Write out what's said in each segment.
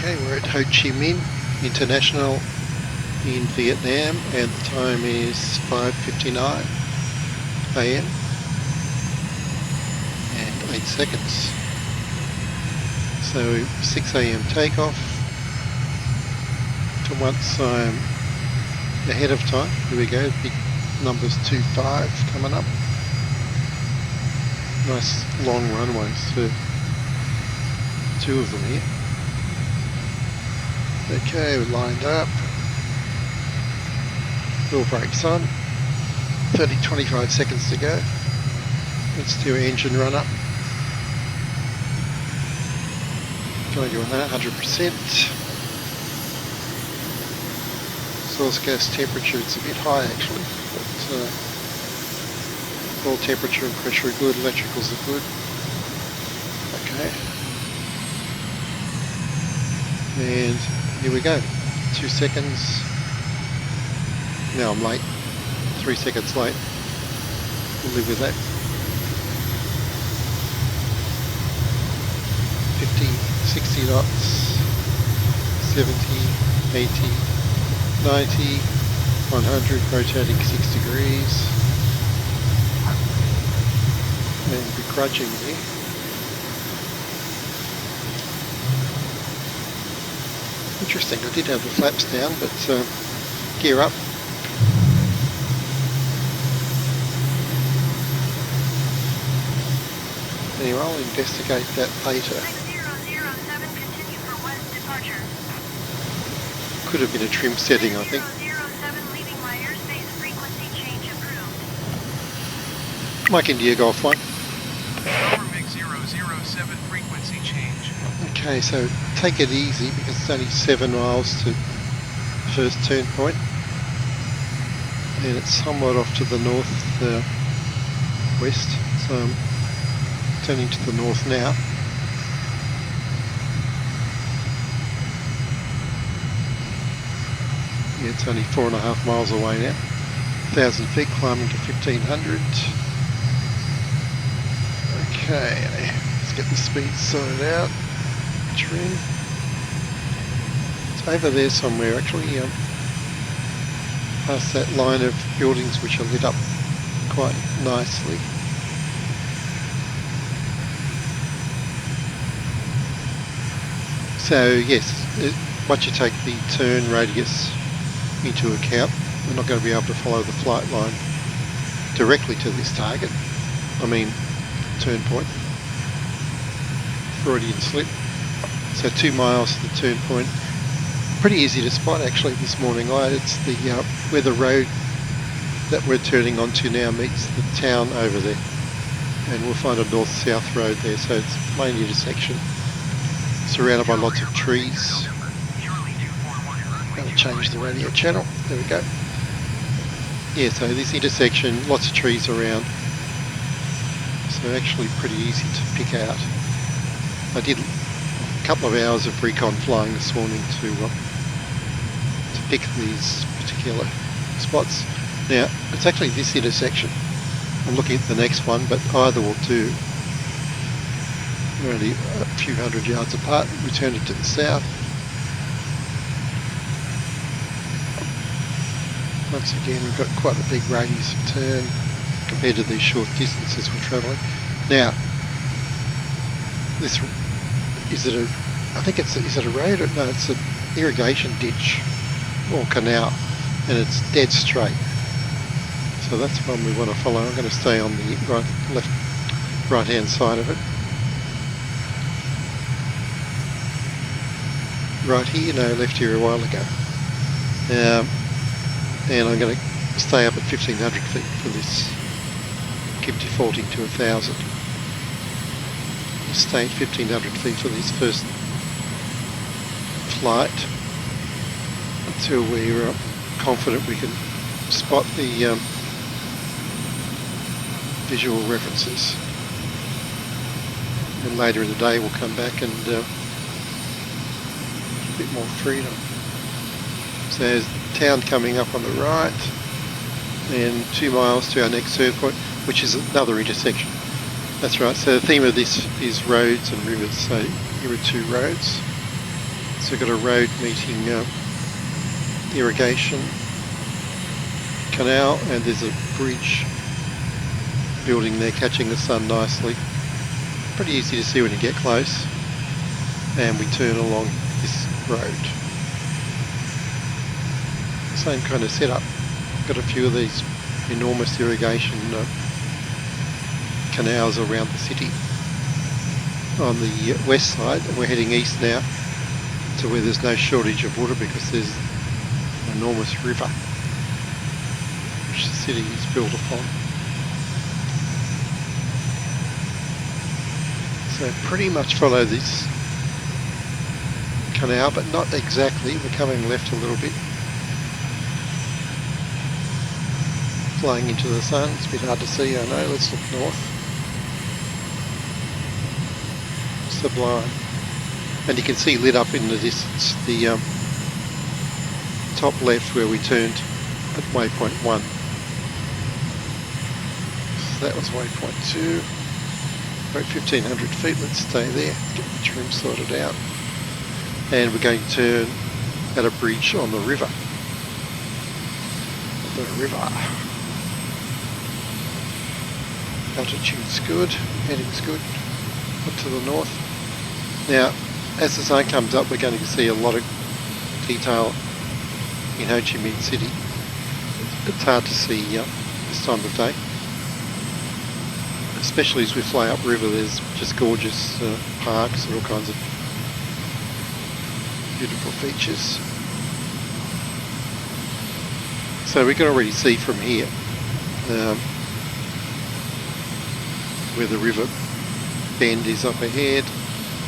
Okay, we're at Ho Chi Minh International in Vietnam, and the time is 5:59 AM and 8 seconds. So 6 AM takeoff. For once I'm ahead of time. Here we go, big numbers 25 coming up. Nice long runways for two of them here. Okay, we're lined up. Wheel brakes on. 25 seconds to go. Let's do engine run up. Going to 100%. Source gas temperature, it's a bit high actually, but all temperature and pressure are good, electricals are good. Okay. And here we go. 2 seconds. Now I'm late. 3 seconds late. We'll live with that. 50, 60 knots, 70, 80, 90, 100, rotating 6 degrees. And begrudgingly, interesting, I did have the flaps down, but gear up. Anyway, I'll investigate that later. 6007, continue for west departure. Could have been a trim setting, I think. 6007, leaving my airspace, frequency change approved. Mike India Golf 1. Over MiG-007, frequency change. Okay, so take it easy because it's only 7 miles to the first turn point. And it's somewhat off to the north west, so I'm turning to the north now. Yeah, it's only 4.5 miles away now. 1,000 feet, climbing to 1,500. Okay, let's get the speed sorted out. Trim. It's over there somewhere actually, past that line of buildings which are lit up quite nicely. So yes, once you take the turn radius into account, we're not going to be able to follow the flight line directly to this target. I mean, turn point. Freudian slip. So 2 miles to the turn point. Pretty easy to spot actually this morning light. It's the where the road that we're turning onto now meets the town over there. And we'll find a north-south road there, so it's main intersection. Surrounded by lots of trees. Going to change the radio channel. There we go. Yeah, so this intersection, lots of trees around. So actually pretty easy to pick out. I did a couple of hours of RECON flying this morning to pick these particular spots. Now, it's actually this intersection. I'm looking at the next one, but either will do. We're only a few hundred yards apart. We turn it to the south. Once again, we've got quite a big radius of turn compared to these short distances we're travelling. Now, this is it a road or no? It's an irrigation ditch or canal, and it's dead straight. So that's one we want to follow. I'm going to stay on the right hand side of it. Right here, no, left here a while ago. And I'm going to stay up at 1,500 feet for this. Keep defaulting to 1,000. Stay at 1,500 feet for this first flight until we're confident we can spot the visual references. And later in the day we'll come back and a bit more freedom. So there's town coming up on the right, and 2 miles to our next turn point, which is another intersection. That's right, so the theme of this is roads and rivers, so here are two roads. So we've got a road meeting irrigation canal, and there's a bridge building there catching the sun nicely. Pretty easy to see when you get close. And we turn along this road. Same kind of setup. Got a few of these enormous irrigation canals around the city. On the west side, we're heading east now to where there's no shortage of water because there's an enormous river which the city is built upon. So pretty much follow this canal, but not exactly. We're coming left a little bit. Flying into the sun. It's a bit hard to see, I know. Let's look north. Sublime. And you can see lit up in the distance the top left where we turned at waypoint 1. So that was waypoint 2. About 1500 feet, let's stay there, get the trim sorted out. And we're going to turn at a bridge on the river. Altitude's good, heading's good, up to the north. Now, as the sun comes up, we're going to see a lot of detail in Ho Chi Minh City. It's hard to see this time of day. Especially as we fly upriver, there's just gorgeous parks and all kinds of beautiful features. So we can already see from here where the river bend is up ahead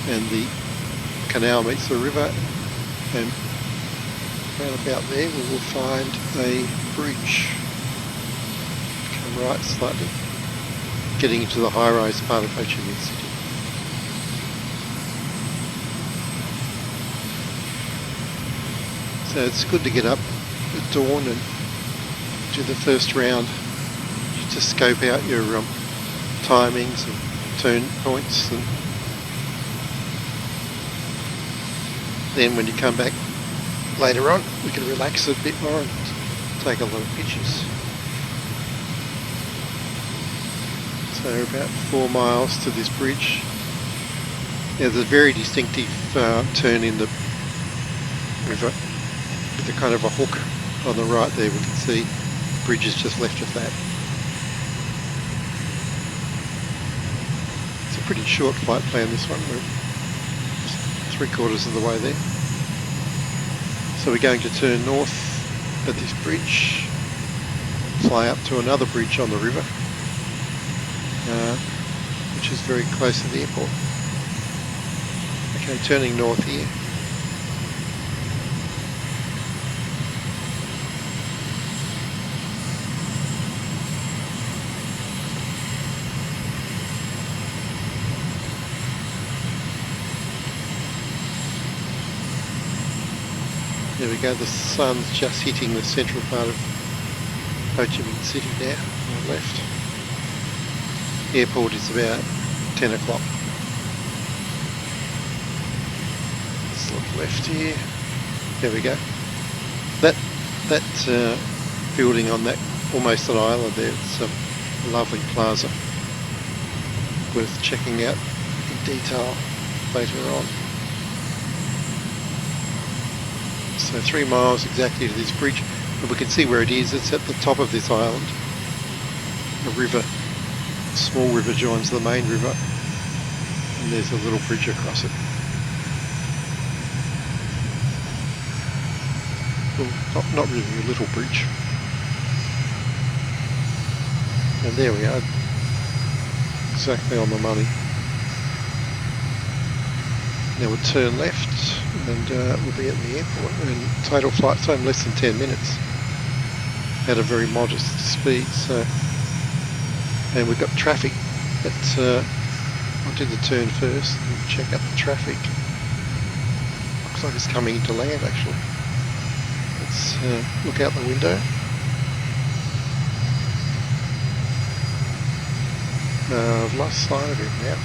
and the canal meets the river, and around about there we will find a bridge. Come right slightly, getting into the high-rise part of Ho Chi Minh City. So it's good to get up at dawn and do the first round just to scope out your timings and turn points, and then when you come back later on we can relax a bit more and take a lot of pictures. So about 4 miles to this bridge. There's a very distinctive turn in the river with a kind of a hook on the right there. We can see the bridge is just left of that. It's a pretty short flight plan, this one. We're 3/4 of the way there. So we're going to turn north at this bridge, fly up to another bridge on the river, which is very close to the airport. Okay, turning north here. There we go, the sun's just hitting the central part of Ho Chi Minh City now, on the left. Airport is about 10 o'clock. Let's look left here. There we go. That building on that, almost an island there, it's a lovely plaza. Worth checking out in detail later on. So 3 miles exactly to this bridge, and we can see where it is. It's at the top of this island. A river, a small river joins the main river, and there's a little bridge across it. Well, not really a little bridge. And there we are, exactly on the money. Now we'll turn left and we'll be at the airport, and total flight time less than 10 minutes at a very modest speed. So, and we've got traffic, but I'll do the turn first and check out the traffic. Looks like it's coming into land actually. Let's look out the window. I've lost sight of it now.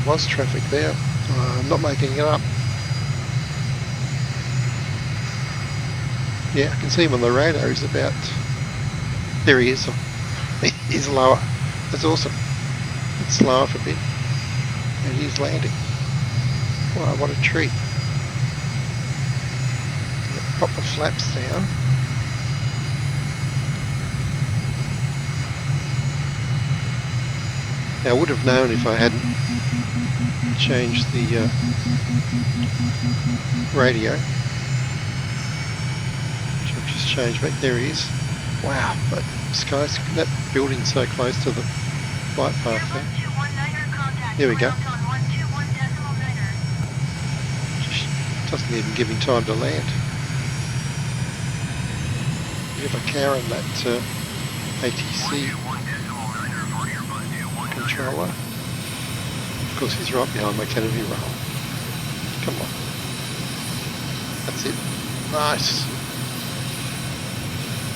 was traffic there. I'm not making it up. Yeah, I can see him on the radar. He's about... There he is. He's lower. That's awesome. It's slower for a bit. And he's landing. Wow, what a treat. Pop the flaps down. Now, I would have known if I hadn't changed the radio. Which I've just changed back. There he is. Wow, that building's so close to the flight path there. There we go. Just doesn't even give him time to land. Bit of a cow on that ATC controller. Of course, he's right behind my Kennedy roll. Come on. That's it. Nice.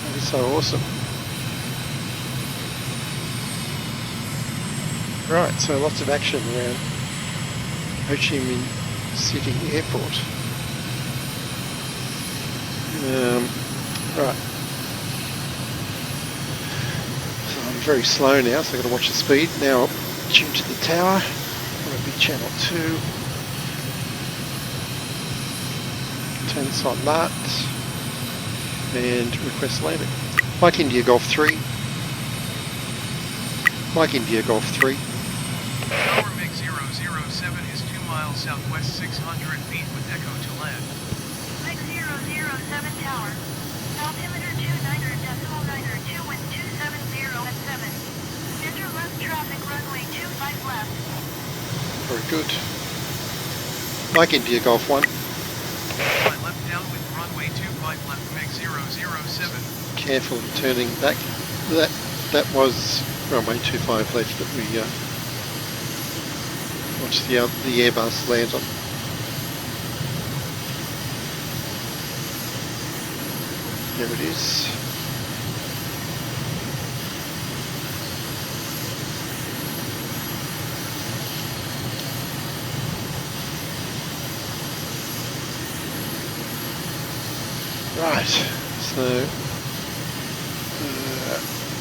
That is so awesome. Right, so lots of action around Ho Chi Minh City Airport. Right. So I'm very slow now, so I've got to watch the speed. Now I'll tune to the tower. That'll be channel 2. Turn this on that. And request landing. Mike India Golf 3. Mike India Golf 3. Tower MiG-007 is 2 miles southwest 600 feet with echo to land. MiG-007 tower. Altimeter 29.902 wind 270 at 7. Enter left traffic runway 25 left. Very good. Mike India Golf 1. Fly left downwind runway 25 left MiG-007. Carefully turning back. That was runway 25 left that we watched the Airbus land on. There it is. Right, so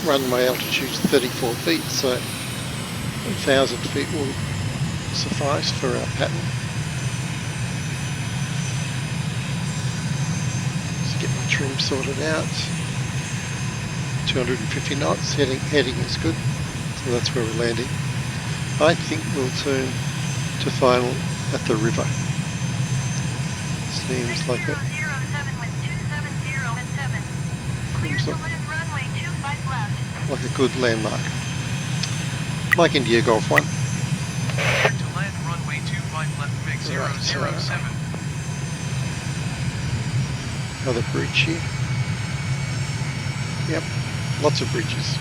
runway altitude is 34 feet, so 1,000 feet will suffice for our pattern. Let's get my trim sorted out. 250 knots, heading is good, so that's where we're landing. I think we'll turn to final at the river. Seems like it. Like a good landmark. Mike India Golf 1. Clear to land runway 25 left MiG-007. Another bridge here. Yep, lots of bridges.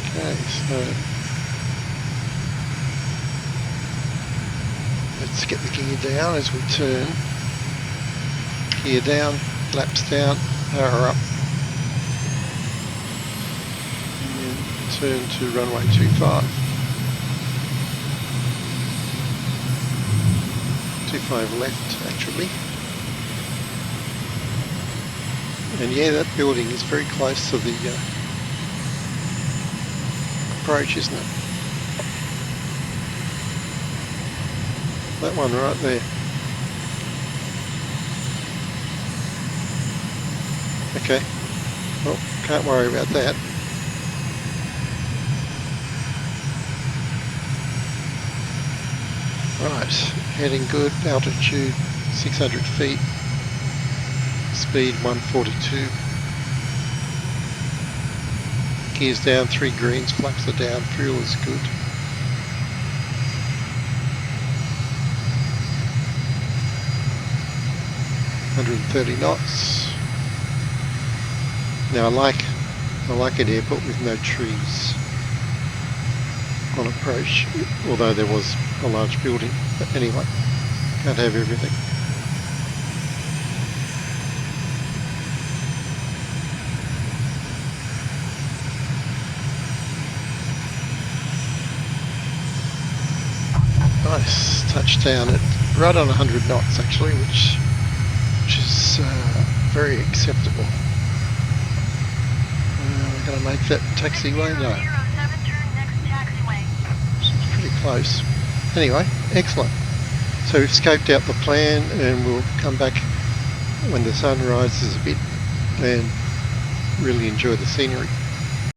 Okay, so let's get the gear down as we turn. Gear down, flaps down, power up. And then turn to runway 25. 25 left actually. And yeah, that building is very close to the approach, isn't it? That one right there. Okay, well, can't worry about that. Right, heading good, altitude 600 feet, speed 142. Gears down, 3 greens, flaps are down, fuel is good. .130 knots. Now I like an airport with no trees on approach, although there was a large building, but anyway, can't have everything. Nice touchdown at right on 100 knots actually, which is very acceptable. We're going to make that taxiway now. 007, turn next taxiway. It's pretty close. Anyway, excellent. So we've scoped out the plan and we'll come back when the sun rises a bit and really enjoy the scenery.